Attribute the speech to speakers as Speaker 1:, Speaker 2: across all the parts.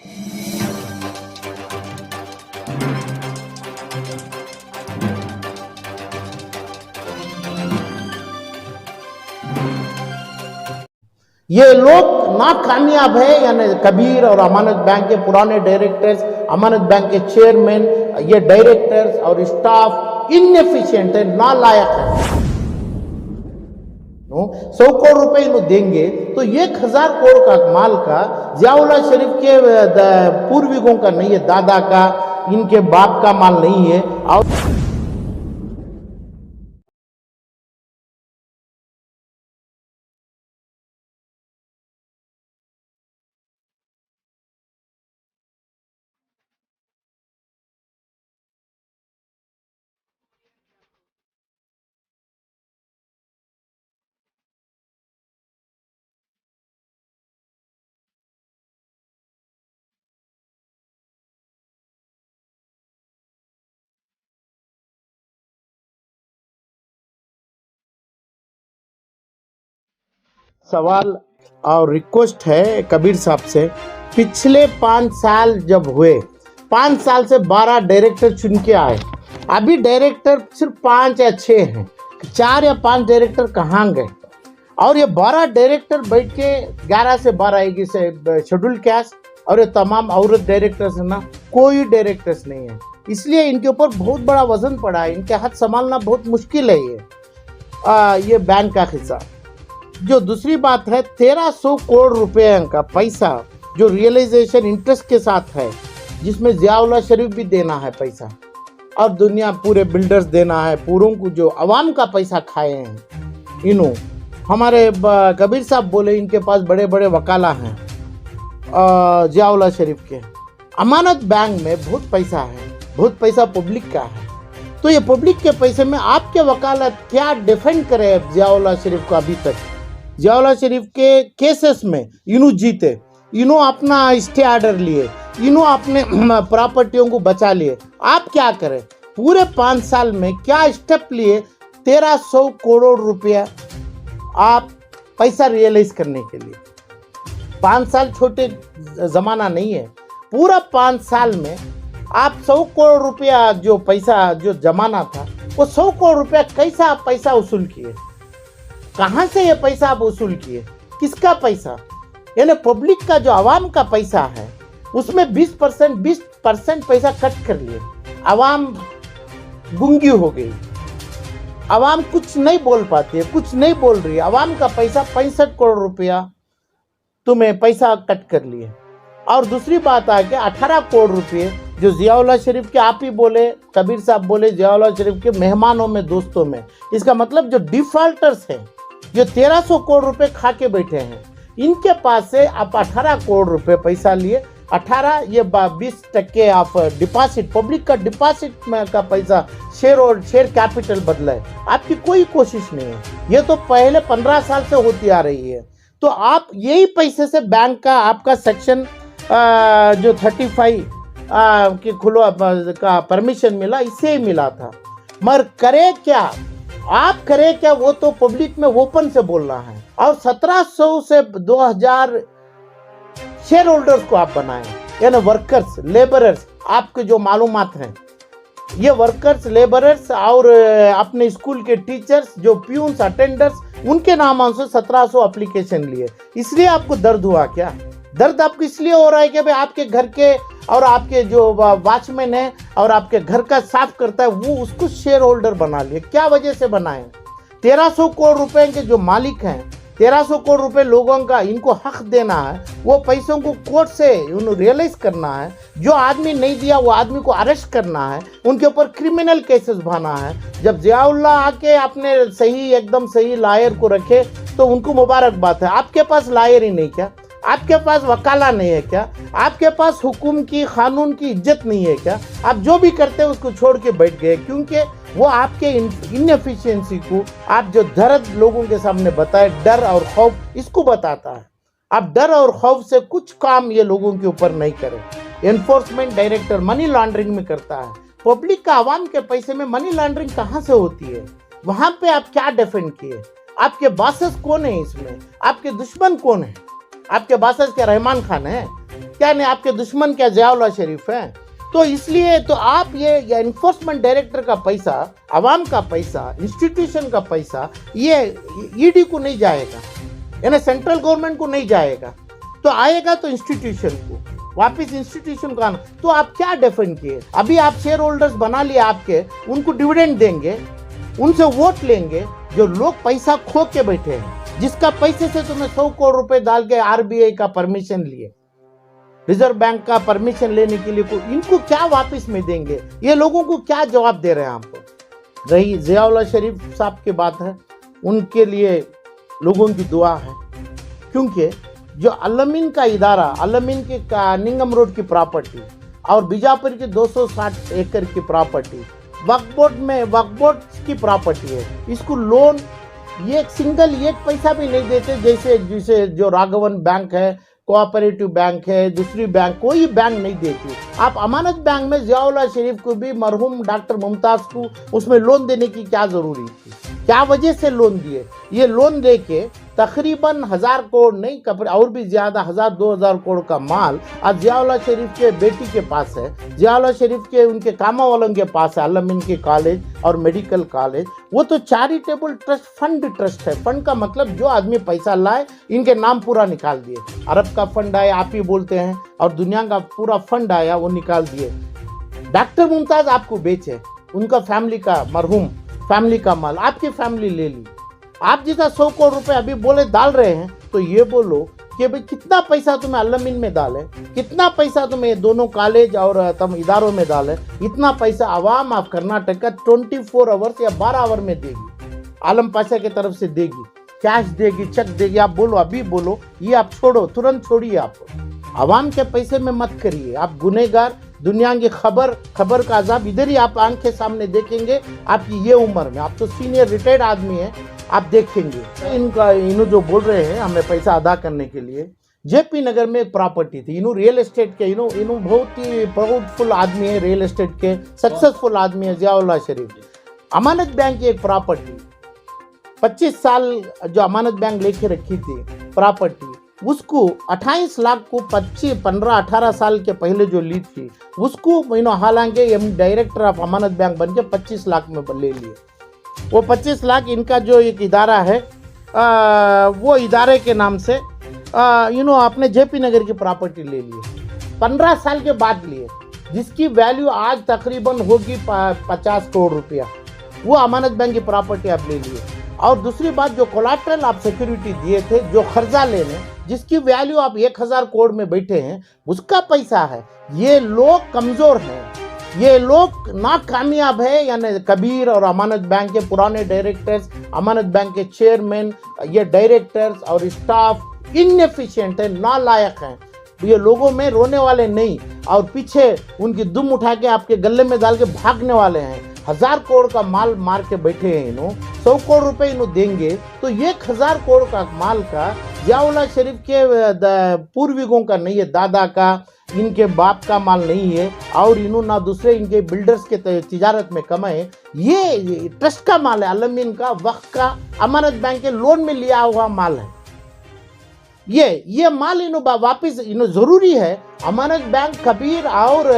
Speaker 1: ये लोग नाकामयाब है, यानी कबीर और अमानत बैंक के पुराने डायरेक्टर्स, अमानत बैंक के चेयरमैन, ये डायरेक्टर्स और स्टाफ इनएफिशिएंट है, नालायक है। 100 करोड़ रुपए इन्हों देंगे तो 1000 करोड़ का माल का जियाउल्लाह शरीफ के पूर्वजों का नहीं है, दादा का, इनके बाप का माल नहीं है। और सवाल और रिक्वेस्ट है कबीर साहब से, पिछले 5 साल जब हुए, 5 साल से 12 डायरेक्टर चुन के आए, अभी डायरेक्टर सिर्फ 5 या 6 हैं, 4 या 5 डायरेक्टर कहाँ गए? और ये 12 डायरेक्टर बैठ के 11 से 12 आएगी से शेड्यूल कैस्ट और ये तमाम औरत डायरेक्टर्स है ना, कोई डायरेक्टर्स नहीं है, इसलिए इनके ऊपर बहुत बड़ा वजन पड़ा है, इनके हाथ संभालना बहुत मुश्किल है। ये बैंक का हिस्सा। जो दूसरी बात है, 1300 करोड़ रुपए का पैसा जो रियलाइजेशन इंटरेस्ट के साथ है, जिसमें जियाउल्लाह शरीफ भी देना है पैसा और दुनिया पूरे बिल्डर्स देना है, पूरों को जो अवाम का पैसा खाए हैं इन्हों। हमारे कबीर साहब बोले इनके पास बड़े बड़े वकाला हैं जियाउल्लाह शरीफ के। अमानत बैंक में बहुत पैसा है, बहुत पैसा पब्लिक का है, तो ये पब्लिक के पैसे में आपके वकालत क्या डिफेंड करे जियाउल्लाह शरीफ को? अभी तक जियाउल्लाह शरीफ के केसेस में इन्हों जीते, इन्हों अपना स्टे ऑर्डर लिए, इन्हों अपने प्रॉपर्टियों को बचा लिए, आप क्या करें? पूरे 5 साल में क्या स्टेप लिए? 1300 करोड़ रुपया आप पैसा रियलाइज करने के लिए। 5 साल छोटे जमाना नहीं है, पूरा 5 साल में आप 100 करोड़ रुपया जो पैसा जो जमाना था, वो 100 करोड़ रुपया कैसा आप पैसा वसूल किए? कहाँ से ये पैसा आप वसूल किए? किसका पैसा? यानी पब्लिक का जो आवाम का पैसा है उसमें 20% पैसा कट कर लिए। आवाम गूंगी हो गई, आवाम कुछ नहीं बोल पाती है, कुछ नहीं बोल रही है। आवाम का पैसा 65 करोड़ रुपया तुम्हें पैसा कट कर लिए। और दूसरी बात आ गया 18 करोड़ रुपये जो जियाउल्लाह शरीफ के, आप ही बोले, कबीर साहब बोले, जियाउल्लाह शरीफ के मेहमानों में, दोस्तों में। इसका मतलब जो डिफॉल्टर्स हैं, जो 1300 करोड़ रुपए खा के बैठे हैं, इनके पास से आप 18 करोड़ रुपए पैसा लिए। 18 ये 20% ऑफ डिपॉजिट, पब्लिक का डिपॉजिट का पैसा शेयर और शेयर कैपिटल बदला है। आपकी कोई कोशिश नहीं है, ये तो पहले 15 साल से होती आ रही है। तो आप यही पैसे से बैंक का आपका सेक्शन जो 35 कि खुलो का परमिशन मिला, इससे ही मिला था। मगर करे क्या आप, करे क्या? वो तो पब्लिक में ओपन से बोल रहा है। और 1700 से 2000 शेयर होल्डर्स को आप बनाए, यानी वर्कर्स, लेबरर्स, आपके जो मालूमात हैं, ये वर्कर्स, लेबरर्स और अपने स्कूल के टीचर्स, जो प्यून्स, अटेंडर्स, उनके नाम से 1700 एप्लीकेशन लिए। इसलिए आपको दर्द हुआ क्या? दर्द आपको इसलिए हो रहा है कि भाई आपके घर के और आपके जो वॉचमैन है और आपके घर का साफ करता है, वो उसको शेयर होल्डर बना लिए। क्या वजह से बनाए? 1300 करोड़ रुपए के जो मालिक हैं, 1300 करोड़ रुपए लोगों का इनको हक देना है, वो पैसों को कोर्ट से उन्हें रियलाइज करना है। जो आदमी नहीं दिया वो आदमी को अरेस्ट करना है, उनके ऊपर क्रिमिनल केसेस भाना है। जब जियाउल्लाह आके अपने सही, एकदम सही लॉयर को रखे तो उनको मुबारकबाद है। आपके पास लॉयर ही नहीं क्या? आपके पास वकाला नहीं है क्या? आपके पास हुकुम की, कानून की इज्जत नहीं है क्या? आप जो भी करते हैं उसको छोड़ के बैठ गए, क्योंकि वो आपके इनएफिशिएंसी को, आप जो दर्द लोगों के सामने बताए, डर और खौफ, इसको बताता है। आप डर और खौफ से कुछ काम ये लोगों के ऊपर नहीं करें। एनफोर्समेंट डायरेक्टर मनी लॉन्ड्रिंग में करता है। पब्लिक का, आवाम के पैसे में मनी लॉन्ड्रिंग कहाँ से होती है? वहां पे आप क्या डिफेंड किए? आपके बॉसेस कौन है इसमें? आपके दुश्मन कौन है? आपके बासस क्या रहमान खान है क्या? नहीं, आपके दुश्मन क्या ज़ियाउल्लाह शरीफ है? तो इसलिए तो आप ये एनफोर्समेंट डायरेक्टर का पैसा, आवाम का पैसा, इंस्टीट्यूशन का पैसा, ये ईडी को नहीं जाएगा, यानी सेंट्रल गवर्नमेंट को नहीं जाएगा, तो आएगा तो इंस्टीट्यूशन को, वापस इंस्टीट्यूशन को आना। तो आप क्या डिफेंड किए? अभी आप शेयर होल्डर्स बना लिए आपके, उनको डिविडेंड देंगे, उनसे वोट लेंगे, जो लोग पैसा खो के बैठे हैं, जिसका पैसे से तुम्हें 100 करोड़ रुपए डाल के आरबीआई का परमिशन लिए, रिजर्व बैंक का परमिशन लेने के लिए, इनको क्या वापस में देंगे? ये लोगों को क्या जवाब दे रहे हैं आप? रही ज़ियाउल्लाह शरीफ साहब की बात है, उनके लिए लोगों की दुआ है, क्योंकि जो अलमीन का इदारा, अलमीन के निंगम रोड की प्रॉपर्टी और बीजापुर की 260 एकड़ की प्रॉपर्टी वक्फ बोर्ड में, वक्फ बोर्ड की प्रॉपर्टी है, इसको लोन ये सिंगल एक पैसा भी नहीं देते, जैसे जो राघवन बैंक है, कोऑपरेटिव बैंक है, दूसरी बैंक, कोई बैंक नहीं देती। आप अमानत बैंक में ज़ियाउल्लाह शरीफ को भी, मरहूम डॉक्टर मुमताज़ को उसमें लोन देने की क्या ज़रूरी थी? क्या वजह से लोन दिए? ये लोन देके तकरीबन 1000 करोड़ नहीं, और भी ज़्यादा 1000-2000 करोड़ का माल आज ज़ियाउल्लाह शरीफ के बेटी के पास है, ज़ियाउल्लाह शरीफ के उनके कामा वालों के पास है, अलमीन के कॉलेज और मेडिकल कॉलेज। वो तो चैरिटेबल ट्रस्ट, फंड ट्रस्ट है। फंड का मतलब जो आदमी पैसा लाए, इनके नाम पूरा निकाल दिए। अरब का फंड आया, आप ही बोलते हैं, और दुनिया का पूरा फंड आया, वो निकाल दिए। डॉक्टर मुमताज़ आपको बेचे, उनका फैमिली का, मरहूम फैमिली का माल आपकी फैमिली ले ली। आप जितना 100 करोड़ रुपए अभी बोले डाल रहे हैं, तो ये बोलो कि भाई कितना पैसा तुम्हें अलमीन में डाले, कितना पैसा तुम्हें दोनों कॉलेज और तम इदारों में डाले, इतना पैसा आवाम आप कर्नाटक का 24 आवर्स या 12 आवर में देगी, आलम पाशा की तरफ से देगी, कैश देगी, चेक देगी। आप बोलो, अभी बोलो, ये आप छोड़ो, तुरंत छोड़िए। आप आवाम के पैसे में मत करिए, आप गुनहगार। दुनिया की खबर का अजाब इधर ही आप आंख के सामने देखेंगे। आपकी ये उम्र में, आप तो सीनियर रिटायर्ड आदमी हैं, आप देखेंगे। इन्हों जो बोल रहे हैं हमें पैसा अदा करने के लिए, जेपी नगर में एक प्रॉपर्टी थी, इन्हों रियल एस्टेट के, इन्हों बहुत ही प्राउडफुल आदमी है, रियल एस्टेट के सक्सेसफुल आदमी है ज़ियाउल्लाह शरीफ। अमानत बैंक की एक प्रॉपर्टी 25 साल जो अमानत बैंक लेके रखी थी प्रॉपर्टी, उसको 28 लाख को 15-18 साल के पहले जो ली थी, उसको हालांकि डायरेक्टर ऑफ अमानत बैंक बन के 25 लाख में ले लिए। वो 25 लाख इनका जो एक इदारा है, वो इदारे के नाम से आपने जेपी नगर की प्रॉपर्टी ले ली, 15 साल के बाद लिए, जिसकी वैल्यू आज तकरीबन होगी 50 करोड़ रुपया। वो अमानत बैंक की प्रॉपर्टी आप ले लिए। और दूसरी बात, जो कोलाट्रल आप सिक्योरिटी दिए थे, जो कर्जा लेने, जिसकी वैल्यू आप 1000 करोड़ में बैठे हैं, उसका पैसा है। ये लोग कमज़ोर हैं, ये लोग नाकामयाब है। यानी कबीर और अमानत बैंक के पुराने डायरेक्टर्स, अमानत बैंक के चेयरमैन, ये डायरेक्टर्स और स्टाफ इनएफिशिएंट है, नालायक हैं। ये लोगों में रोने वाले नहीं, और पीछे उनकी दुम उठा के आपके गले में डाल के भागने वाले हैं। 1000 करोड़ का माल मार के बैठे हैं इन्हों, 100 करोड़ रुपए इन्हों देंगे तो 1000 करोड़ का माल का ज़ियाउल्लाह शरीफ के पूर्वजों का नहीं है, दादा का, इनके बाप का माल नहीं है, और इन्हों ना दूसरे इनके बिल्डर्स के तिजारत में कमाए। ये ट्रस्ट का माल है, अलमीन का, वक्फ का, अमानत बैंक के लोन में लिया हुआ माल है। ये माल इन्हों वापिस जरूरी है। अमानत बैंक, कबीर और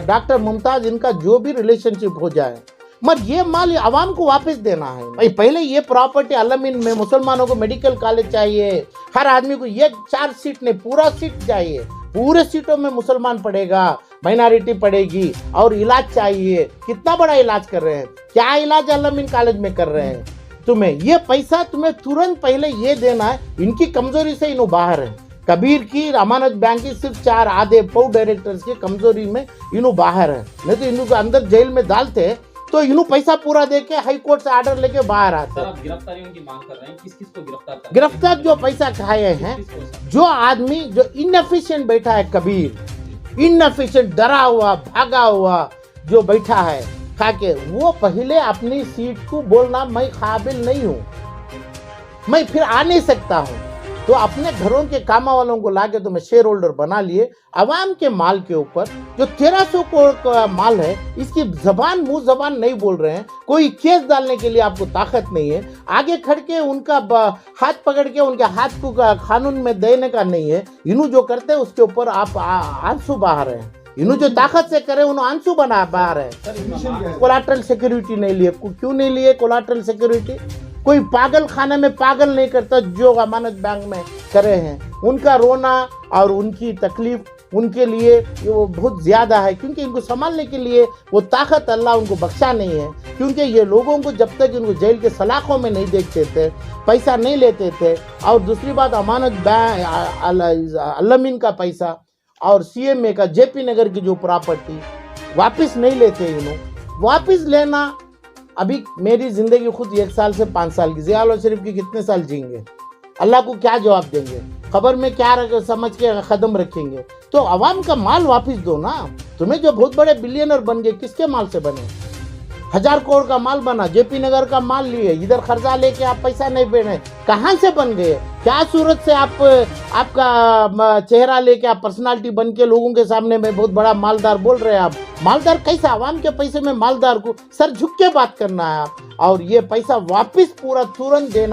Speaker 1: डॉक्टर मुमताज़, इनका जो भी रिलेशनशिप हो जाए, मगर ये माल आवाम को वापस देना है। भाई पहले ये प्रॉपर्टी अलमीन में मुसलमानों को मेडिकल कॉलेज चाहिए, हर आदमी को ये 4 सीट नहीं, पूरा सीट चाहिए, पूरे सीटों में मुसलमान पढ़ेगा, माइनॉरिटी पढ़ेगी, और इलाज चाहिए। कितना बड़ा इलाज कर रहे हैं, क्या इलाज अलमीन कॉलेज में कर रहे हैं? तुम्हें ये पैसा तुम्हें तुरंत पहले ये देना है। इनकी कमजोरी से इन्हों बाहर है, कबीर की, अमानत बैंक की सिर्फ 4 आधे पौ डायरेक्टर्स की कमजोरी में इन्हों बाहर है। नहीं तो इन्हों को अंदर जेल में डालते तो इन्हों पैसा पूरा देके हाई कोर्ट से ऑर्डर लेके बाहर आते।
Speaker 2: सर, आप गिरफ्तारियों की मांग कर रहे हैं, किस किस को गिरफ्तार कर?
Speaker 1: गिरफ्तार जो पैसा खाए हैं, जो आदमी जो इनएफिशिएंट बैठा है, कबीर इनएफिशिएंट, डरा हुआ, भागा हुआ जो बैठा है खाके, वो पहले अपनी सीट को बोलना मैं काबिल नहीं हूँ, मैं फिर आ नहीं सकता हूँ, तो अपने घरों के कामा वालों को लाके तुम्हें शेयर होल्डर बना लिए, अवाम के माल के ऊपर जो 1300 करोड़ का माल है, इसकी मुंह जबान नहीं बोल रहे हैं, कोई केस डालने के लिए आपको ताकत नहीं है, आगे खड़ के उनका हाथ पकड़ के उनके हाथ को कानून में देने का नहीं है। इन्हों जो करते हैं उसके ऊपर आप आंसू बहा रहे हैं, इन्हों जो ताकत से करे उन्होंने आंसू बहा रहे हैं। कोलाटरल सिक्योरिटी नहीं लिए, क्यों नहीं लिए कोलाटरल सिक्योरिटी? कोई पागल खाने में पागल नहीं करता जो अमानत बैंक में करे हैं। उनका रोना और उनकी तकलीफ उनके लिए वो बहुत ज़्यादा है, क्योंकि इनको संभालने के लिए वो ताकत अल्लाह उनको बख्शा नहीं है। क्योंकि ये लोगों को जब तक इनको जेल के सलाखों में नहीं देखते थे, पैसा नहीं लेते थे, और दूसरी बात अमानत बैंक अल्लामीन का पैसा और CMA का JP नगर की जो प्रॉपर्टी वापस नहीं लेते, इन्हों वापस लेना। अभी मेरी ज़िंदगी खुद 1 साल से 5 साल की, ज़िया उल हक शरीफ की कितने साल जिएंगे, अल्लाह को क्या जवाब देंगे, खबर में क्या समझ के कदम रखेंगे? तो अवाम का माल वापस दो ना। तुम्हें जो बहुत बड़े बिलियनर बन गए, किसके माल से बने? 1000 करोड़ का माल बना, JP नगर का माल लिए, इधर खर्चा लेके आप पैसा नहीं देने, कहाँ से बन गए? क्या सूरत से आपका चेहरा लेके आप पर्सनालिटी बन के लोगों के सामने में बहुत बड़ा मालदार बोल रहे हैं? आप मालदार कैसा? आवाम के पैसे में मालदार को सर झुक के बात करना है आप, और ये पैसा वापस पूरा तुरंत देना।